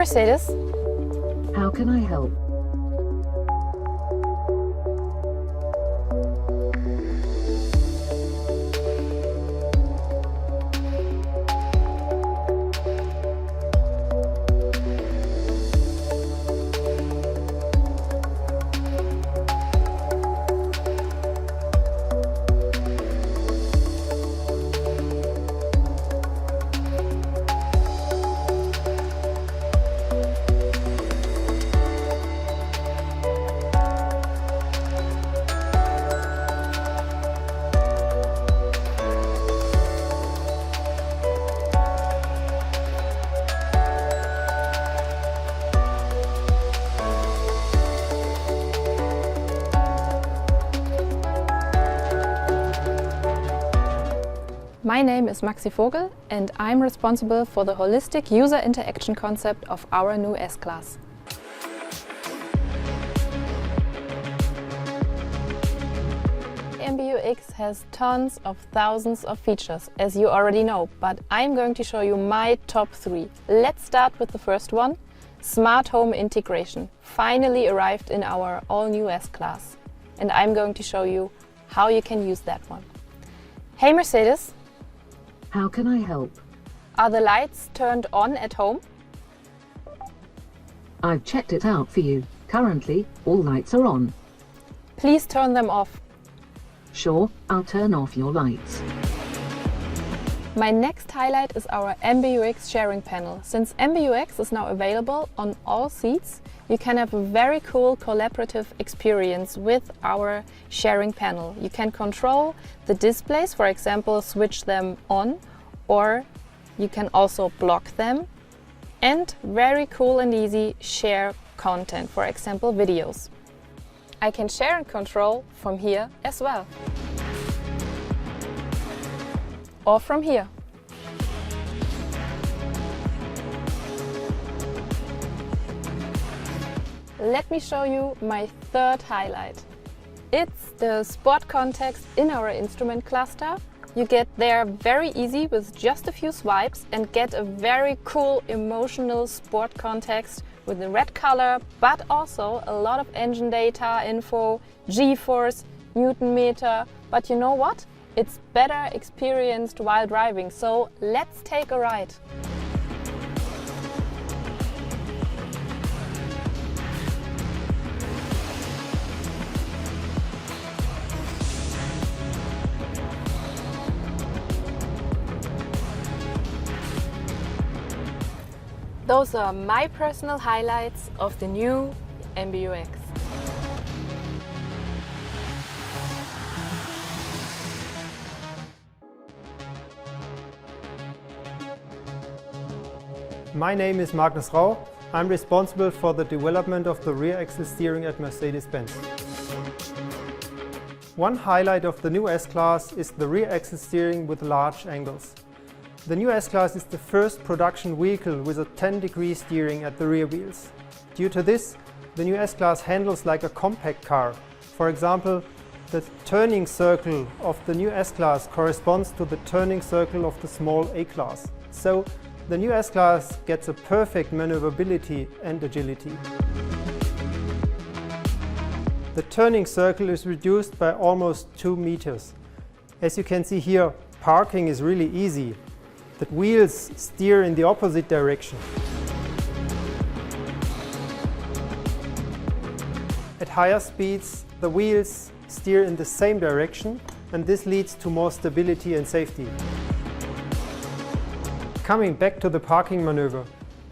Mercedes. How can I help? My name is Maxi Vogel and I'm responsible for the holistic user interaction concept of our new S-Class. MBUX has tons of thousands of features, as you already know, but I'm going to show you my top 3. Let's start with the first one. Smart home integration finally arrived in our all-new S-Class, and I'm going to show you how you can use that one. Hey Mercedes! How can I help? Are the lights turned on at home? I've checked it out for you. Currently, all lights are on. Please turn them off. Sure, I'll turn off your lights. My next highlight is our MBUX sharing panel. Since MBUX is now available on all seats, you can have a very cool collaborative experience with our sharing panel. You can control the displays, for example, switch them on, or you can also block them, and very cool and easy share content, for example, videos. I can share and control from here as well. Or from here. Let me show you my third highlight. It's the sport context in our instrument cluster. You get there very easy with just a few swipes and get a very cool emotional sport context with the red color, but also a lot of engine data, info, G-force, Newton meter. But you know what? It's better experienced while driving, so let's take a ride. Those are my personal highlights of the new MBUX. My name is Magnus Rau. I'm responsible for the development of the rear axle steering at Mercedes-Benz. One highlight of the new S-Class is the rear axle steering with large angles. The new S-Class is the first production vehicle with a 10-degree steering at the rear wheels. Due to this, the new S-Class handles like a compact car. For example, the turning circle of the new S-Class corresponds to the turning circle of the small A-Class. So, the new S-Class gets a perfect maneuverability and agility. The turning circle is reduced by almost 2 meters. As you can see here, parking is really easy. The wheels steer in the opposite direction. At higher speeds, the wheels steer in the same direction, and this leads to more stability and safety. Coming back to the parking maneuver,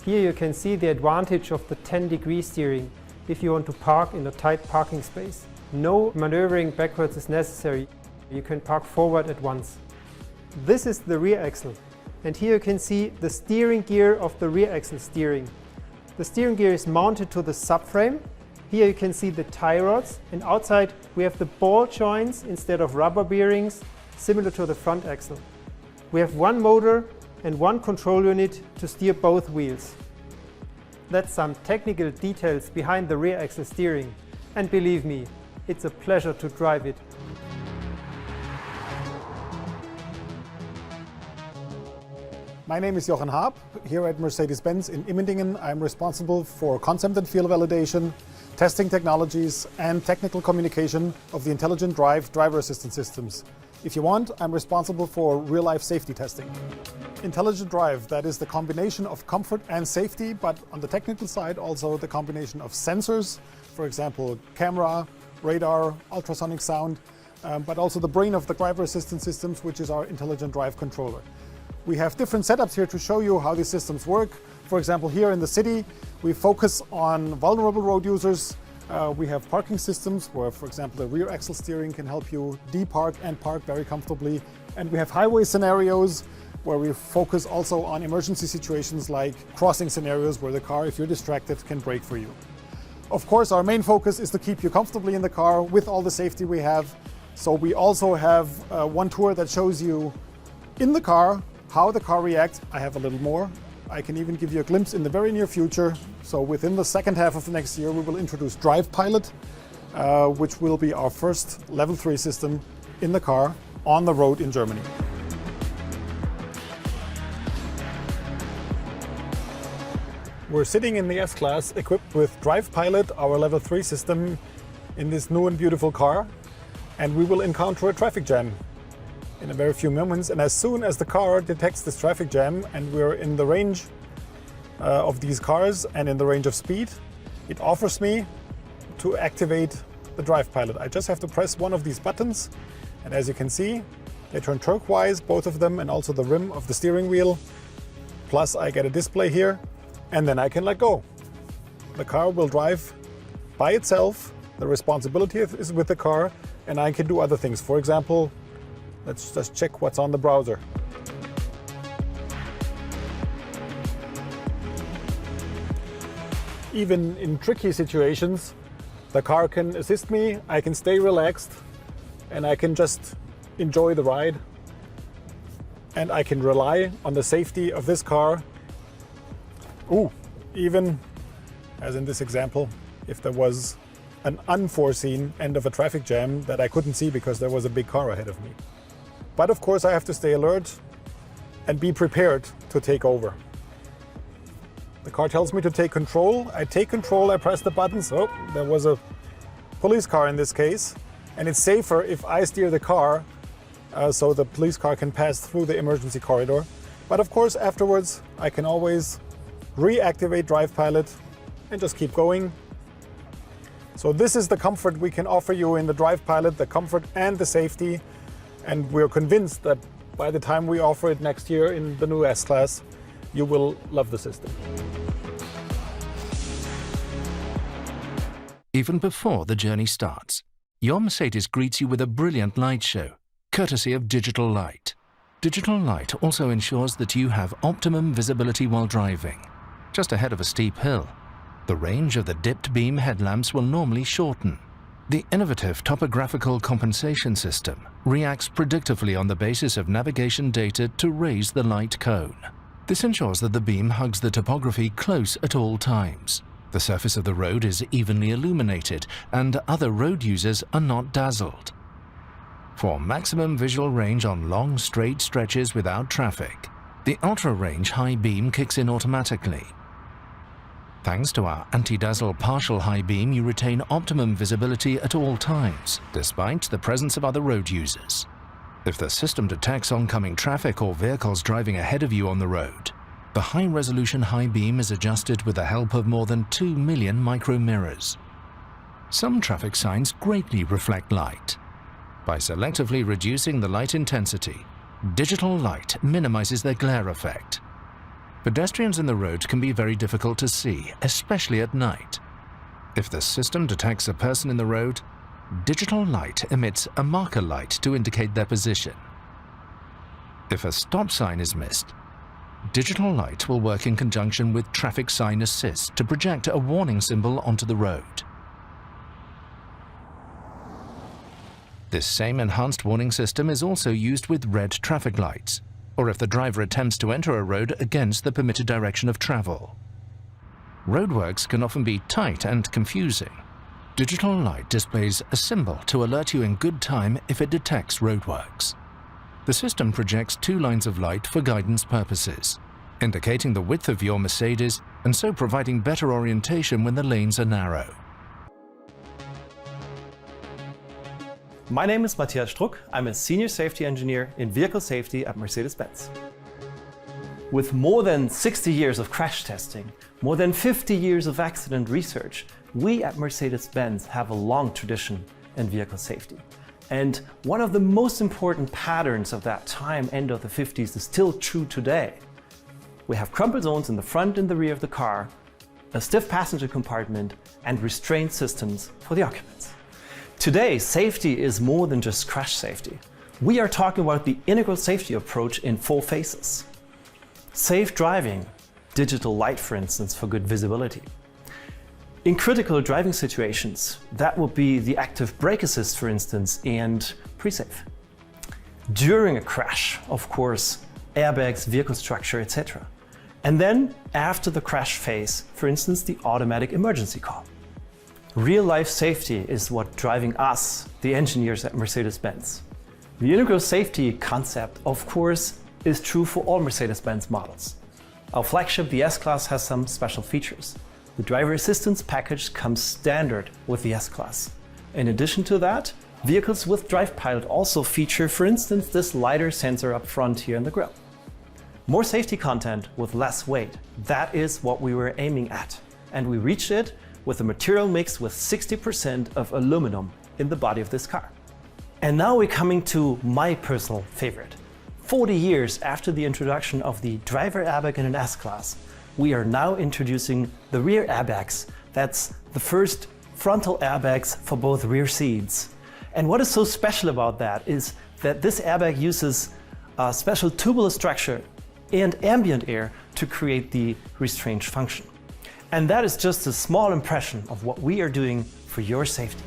here you can see the advantage of the 10-degree steering if you want to park in a tight parking space. No maneuvering backwards is necessary. You can park forward at once. This is the rear axle. And here you can see the steering gear of the rear axle steering. The steering gear is mounted to the subframe. Here you can see the tie rods, and outside we have the ball joints instead of rubber bearings, similar to the front axle. We have one motor and one control unit to steer both wheels. That's some technical details behind the rear axle steering, and believe me, it's a pleasure to drive it. My name is Jochen Haab. Here at Mercedes-Benz in Immendingen, I'm responsible for concept and field validation, testing technologies, and technical communication of the intelligent driver assistance systems. If you want, I'm responsible for real-life safety testing. Intelligent drive, that is the combination of comfort and safety, but on the technical side also the combination of sensors, for example, camera, radar, ultrasonic sound, but also the brain of the driver assistance systems, which is our intelligent drive controller. We have different setups here to show you how these systems work. For example, here in the city, we focus on vulnerable road users. We have parking systems where, for example, the rear axle steering can help you depark and park very comfortably. And we have highway scenarios where we focus also on emergency situations like crossing scenarios where the car, if you're distracted, can brake for you. Of course, our main focus is to keep you comfortably in the car with all the safety we have. So we also have one tour that shows you in the car how the car reacts. I have a little more. I can even give you a glimpse in the very near future. So within the second half of the next year, we will introduce Drive Pilot, which will be our first Level 3 system in the car on the road in Germany. We're sitting in the S-Class equipped with Drive Pilot, our Level 3 system, in this new and beautiful car. And we will encounter a traffic jam in a very few moments, and as soon as the car detects this traffic jam and we're in the range of these cars and in the range of speed, it offers me to activate the Drive Pilot. I just have to press one of these buttons, and as you can see, they turn turquoise, both of them, and also the rim of the steering wheel. Plus I get a display here, and then I can let go. The car will drive by itself. The responsibility is with the car, and I can do other things. For example, let's just check what's on the browser. Even in tricky situations, the car can assist me, I can stay relaxed, and I can just enjoy the ride. And I can rely on the safety of this car. Even, as in this example, if there was an unforeseen end of a traffic jam that I couldn't see because there was a big car ahead of me. But of course I have to stay alert and be prepared to take over. The car tells me to take control. I take control, I press the buttons. Oh, there was a police car in this case. And it's safer if I steer the car so the police car can pass through the emergency corridor. But of course afterwards I can always reactivate Drive Pilot and just keep going. So this is the comfort we can offer you in the Drive Pilot, the comfort and the safety. And we're convinced that by the time we offer it next year in the new S-Class, you will love the system. Even before the journey starts, your Mercedes greets you with a brilliant light show, courtesy of Digital Light. Digital Light also ensures that you have optimum visibility while driving. Just ahead of a steep hill, the range of the dipped beam headlamps will normally shorten. The innovative topographical compensation system reacts predictively on the basis of navigation data to raise the light cone. This ensures that the beam hugs the topography close at all times. The surface of the road is evenly illuminated and other road users are not dazzled. For maximum visual range on long straight stretches without traffic, the Ultra Range High Beam kicks in automatically. Thanks to our anti-dazzle partial high beam, you retain optimum visibility at all times, despite the presence of other road users. If the system detects oncoming traffic or vehicles driving ahead of you on the road, the high-resolution high beam is adjusted with the help of more than 2 million micro mirrors. Some traffic signs greatly reflect light. By selectively reducing the light intensity, Digital Light minimizes their glare effect. Pedestrians in the road can be very difficult to see, especially at night. If the system detects a person in the road, Digital Light emits a marker light to indicate their position. If a stop sign is missed, Digital Light will work in conjunction with Traffic Sign Assist to project a warning symbol onto the road. This same enhanced warning system is also used with red traffic lights, or if the driver attempts to enter a road against the permitted direction of travel. Roadworks can often be tight and confusing. Digital Light displays a symbol to alert you in good time if it detects roadworks. The system projects 2 lines of light for guidance purposes, indicating the width of your Mercedes and so providing better orientation when the lanes are narrow. My name is Matthias Struck. I'm a senior safety engineer in vehicle safety at Mercedes-Benz. With more than 60 years of crash testing, more than 50 years of accident research, we at Mercedes-Benz have a long tradition in vehicle safety. And one of the most important patterns of that time, end of the 50s, is still true today. We have crumple zones in the front and the rear of the car, a stiff passenger compartment, and restraint systems for the occupants. Today, safety is more than just crash safety. We are talking about the integral safety approach in 4 phases. Safe driving, digital light, for instance, for good visibility. In critical driving situations, that would be the active brake assist, for instance, and pre-safe. During a crash, of course, airbags, vehicle structure, etc. And then, after the crash phase, for instance, the automatic emergency call. Real-life safety is what driving us, the engineers at Mercedes-Benz. The integral safety concept, of course, is true for all Mercedes-Benz models. Our flagship, the S-Class, has some special features. The driver assistance package comes standard with the S-Class. In addition to that, vehicles with Drive Pilot also feature, for instance, this LiDAR sensor up front here in the grille. More safety content with less weight, that is what we were aiming at. And we reached it with a material mix with 60% of aluminum in the body of this car. And now we're coming to my personal favorite. 40 years after the introduction of the driver airbag in an S-Class, we are now introducing the rear airbags. That's the first frontal airbags for both rear seats. And what is so special about that is that this airbag uses a special tubular structure and ambient air to create the restraint function. And that is just a small impression of what we are doing for your safety.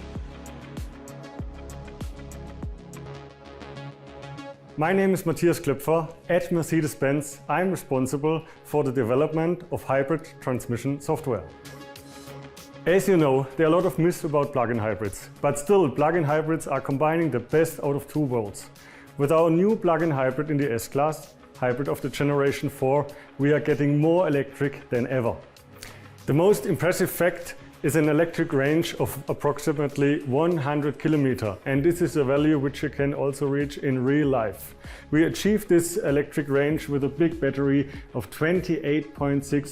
My name is Matthias Klöpfer. At Mercedes-Benz, I'm responsible for the development of hybrid transmission software. As you know, there are a lot of myths about plug-in hybrids, but still plug-in hybrids are combining the best out of 2 worlds. With our new plug-in hybrid in the S-Class, hybrid of the Generation 4, we are getting more electric than ever. The most impressive fact is an electric range of approximately 100 km, and this is a value which you can also reach in real life. We achieved this electric range with a big battery of 28.6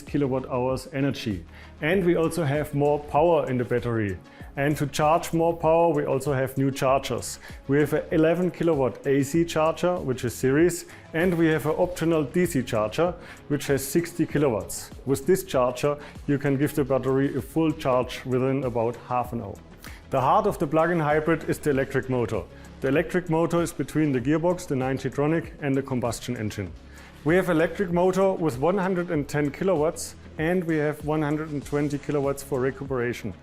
kWh energy, and we also have more power in the battery. And to charge more power, we also have new chargers. We have an 11 kW AC charger, which is series, and we have an optional DC charger, which has 60 kilowatts. With this charger, you can give the battery a full charge within about half an hour. The heart of the plug-in hybrid is the electric motor. The electric motor is between the gearbox, the 9-tronic, and the combustion engine. We have electric motor with 110 kilowatts, and we have 120 kilowatts for recuperation.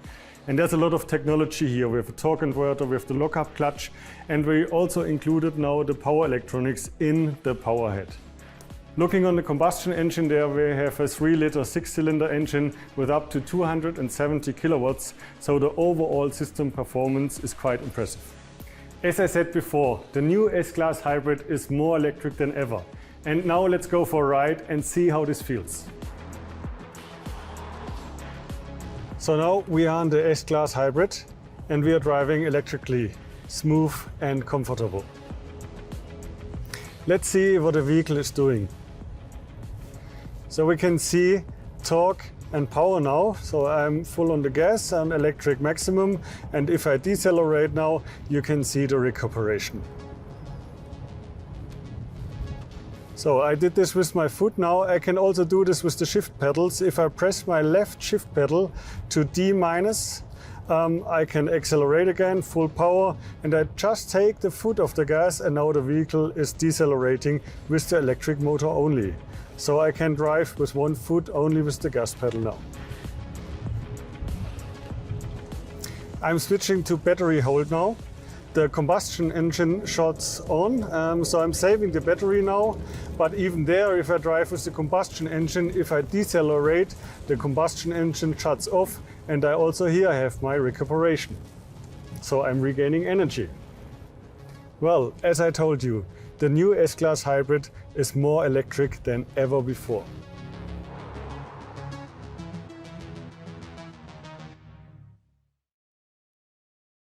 And there's a lot of technology here. We have a torque inverter, we have the lockup clutch, and we also included now the power electronics in the power head. Looking on the combustion engine there, we have a 3-liter 6-cylinder engine with up to 270 kilowatts, so the overall system performance is quite impressive. As I said before, the new S-Class hybrid is more electric than ever. And now let's go for a ride and see how this feels. So now we are on the S-Class hybrid and we are driving electrically, smooth and comfortable. Let's see what the vehicle is doing. So we can see torque and power now. So I'm full on the gas on electric maximum, and if I decelerate now, you can see the recuperation. So I did this with my foot now. I can also do this with the shift pedals. If I press my left shift pedal to D-, I can accelerate again, full power, and I just take the foot off the gas and now the vehicle is decelerating with the electric motor only. So I can drive with one foot only with the gas pedal now. I'm switching to battery hold now. The combustion engine shuts on, so I'm saving the battery now. But even there, if I drive with the combustion engine, if I decelerate, the combustion engine shuts off, and I also here have my recuperation. So I'm regaining energy. Well, as I told you, The new S-Class hybrid is more electric than ever before.